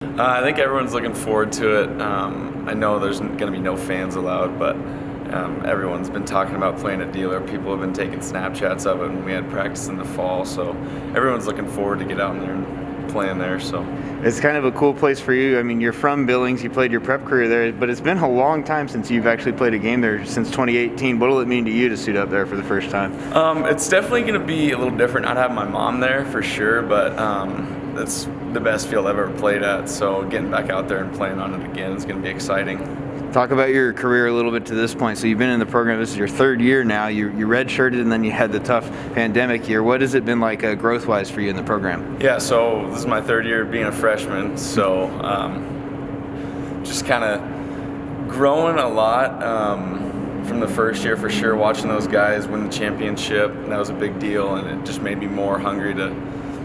I think everyone's looking forward to it. I know there's going to be no fans allowed, but everyone's been talking about playing at Dehler. People have been taking Snapchats of it when we had practice in the fall, so everyone's looking forward to get out there and playing there. So It's kind of a cool place for you. I mean, you're from Billings, you played your prep career there, but it's been a long time since you've actually played a game there, since 2018. What will it mean to you to suit up there for the first time? It's definitely going to be a little different not having my mom there for sure, but that's the best field I've ever played at, so getting back out there and playing on it again is going to be exciting. Talk about your career a little bit to this point. So you've been in the program, this is your third year now. You redshirted and then you had the tough pandemic year. What has it been like growth-wise for you in the program? Yeah, so this is my third year being a freshman, so just kind of growing a lot from the first year for sure, watching those guys win the championship. That was a big deal, and it just made me more hungry to,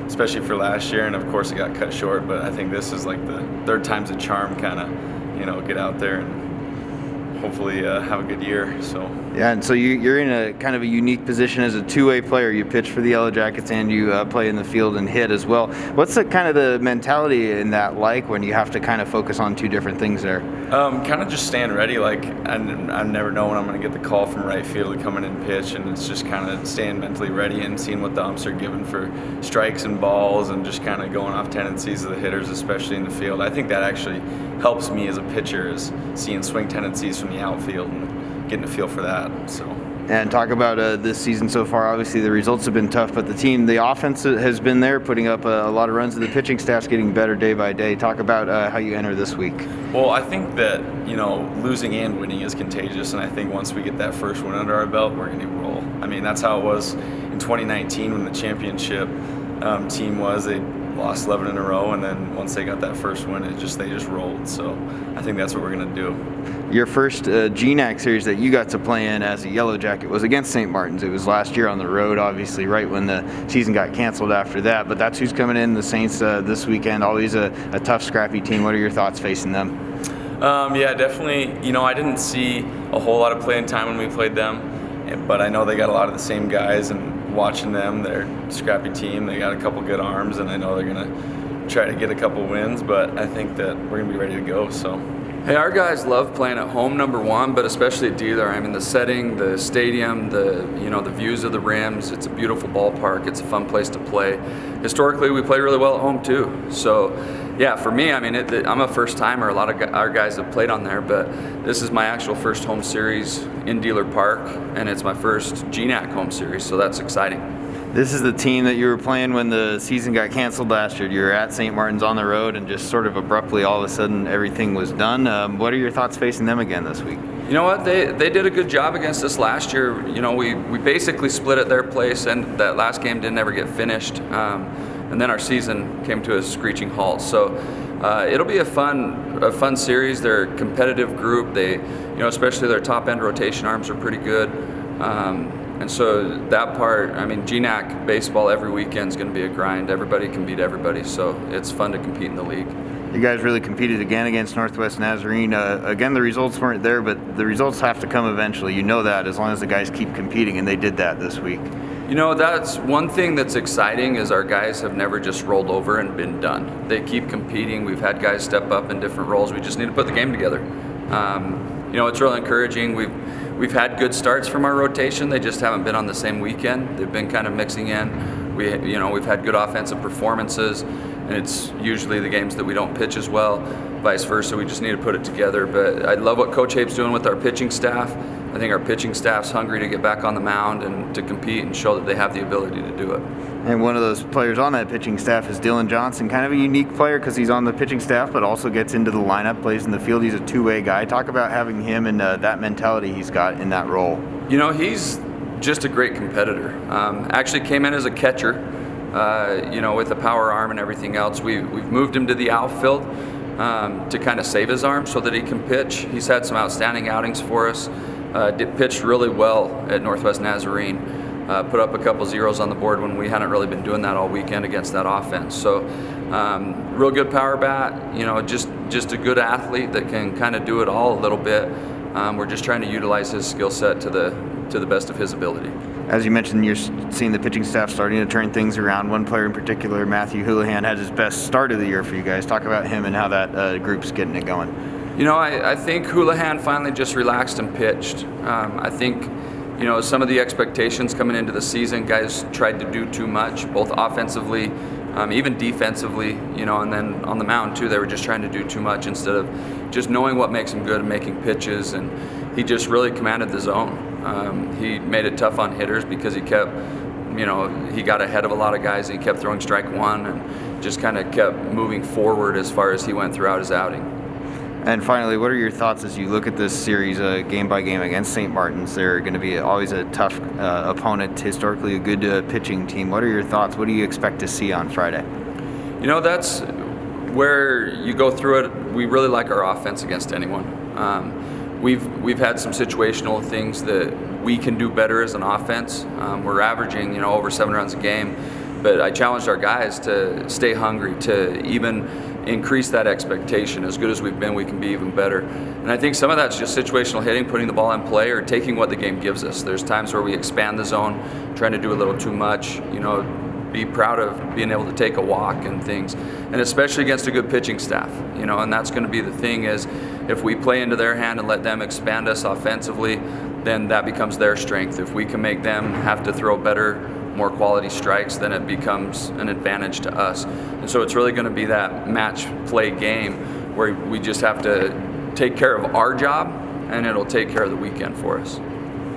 especially for last year, and of course it got cut short, but I think this is like the third time's a charm, kind of, get out there and hopefully have a good year. So yeah, and so you're in a kind of a unique position as a two-way player. You pitch for the Yellowjackets and you play in the field and hit as well. What's the kind of the mentality in that like when you have to kind of focus on two different things there? Kind of just staying ready. Like I never know when I'm going to get the call from right field to come in and pitch, and it's just kind of staying mentally ready and seeing what the umps are giving for strikes and balls, and just kind of going off tendencies of the hitters, especially in the field. I think that actually helps me as a pitcher, is seeing swing tendencies from the outfield and getting a feel for that. So. And talk about this season so far. Obviously, the results have been tough, but the offense has been there, putting up a lot of runs. The pitching staff's getting better day by day. Talk about how you enter this week. Well, I think that, losing and winning is contagious, and I think once we get that first win under our belt, we're going to roll. I mean, that's how it was in 2019 when the championship team was. They lost 11 in a row, and then once they got that first win, they just rolled. So I think that's what we're going to do. Your first GNAC series that you got to play in as a Yellow Jacket was against St. Martin's. It was last year on the road, obviously, right when the season got canceled after that. But that's who's coming in, the Saints, this weekend. Always a tough, scrappy team. What are your thoughts facing them? Yeah, definitely. I didn't see a whole lot of playing time when we played them, but I know they got a lot of the same guys, and watching them, they're a scrappy team. They got a couple good arms, and I know they're going to try to get a couple wins, but I think that we're going to be ready to go. So. Hey, our guys love playing at home, number one, but especially at Dehler. I mean, the setting, the stadium, the views of the rims. It's a beautiful ballpark. It's a fun place to play. Historically, we play really well at home too. So, yeah, for me, I mean, I'm a first timer. A lot of our guys have played on there, but this is my actual first home series in Dehler Park, and it's my first GNAC home series. So that's exciting. This is the team that you were playing when the season got canceled last year. You were at St. Martin's on the road, and just sort of abruptly, all of a sudden, everything was done. What are your thoughts facing them again this week? You know what? They did a good job against us last year. We basically split at their place, and that last game didn't ever get finished. And then our season came to a screeching halt. So it'll be a fun series. They're a competitive group. They, especially their top end rotation arms are pretty good. And so that part, I mean, GNAC baseball every weekend is going to be a grind. Everybody can beat everybody, so it's fun to compete in the league. You guys really competed again against Northwest Nazarene. Again, the results weren't there, but the results have to come eventually. You know that, as long as the guys keep competing, and they did that this week. That's one thing that's exciting, is our guys have never just rolled over and been done. They keep competing. We've had guys step up in different roles. We just need to put the game together. It's really encouraging. We've had good starts from our rotation. They just haven't been on the same weekend. They've been kind of mixing in. We've had good offensive performances, and it's usually the games that we don't pitch as well, vice versa. We just need to put it together. But I love what Coach Hape's doing with our pitching staff. I think our pitching staff's hungry to get back on the mound and to compete and show that they have the ability to do it. And one of those players on that pitching staff is Dylan Johnson, kind of a unique player because he's on the pitching staff but also gets into the lineup, plays in the field. He's a two-way guy. Talk about having him and that mentality he's got in that role. He's just a great competitor. Actually came in as a catcher, with a power arm and everything else. We've moved him to the outfield to kind of save his arm so that he can pitch. He's had some outstanding outings for us. Pitched really well at Northwest Nazarene. Put up a couple zeros on the board when we hadn't really been doing that all weekend against that offense. So real good power bat, just a good athlete that can kind of do it all a little bit. We're just trying to utilize his skill set to the best of his ability. As you mentioned, you're seeing the pitching staff starting to turn things around. One player in particular, Matthew Houlihan, had his best start of the year for you guys. Talk about him and how that group's getting it going. You know, I think Houlihan finally just relaxed and pitched. I think, you know, some of the expectations coming into the season, guys tried to do too much, both offensively, even defensively, you know, and then on the mound too, they were just trying to do too much instead of just knowing what makes him good and making pitches, and he just really commanded the zone. He made it tough on hitters because he kept, you know, he got ahead of a lot of guys and he kept throwing strike one and just kind of kept moving forward as far as he went throughout his outing. And finally, what are your thoughts as you look at this series game by game against St. Martin's? They're going to be always a tough opponent, historically a good pitching team. What are your thoughts? What do you expect to see on Friday? You know, that's where you go through it. We really like our offense against anyone. We've had some situational things that we can do better as an offense. We're averaging, you know, over 7 runs a game, but I challenged our guys to stay hungry, to even increase that expectation. As good as we've been, we can be even better. And I think some of that's just situational hitting, putting the ball in play, or taking what the game gives us. There's times where we expand the zone, trying to do a little too much, you know, be proud of being able to take a walk and things, and especially against a good pitching staff, you know, and that's going to be the thing is if we play into their hand and let them expand us offensively, then that becomes their strength. If we can make them have to throw better, more quality strikes, then it becomes an advantage to us. And so it's really going to be that match play game where we just have to take care of our job, and it'll take care of the weekend for us.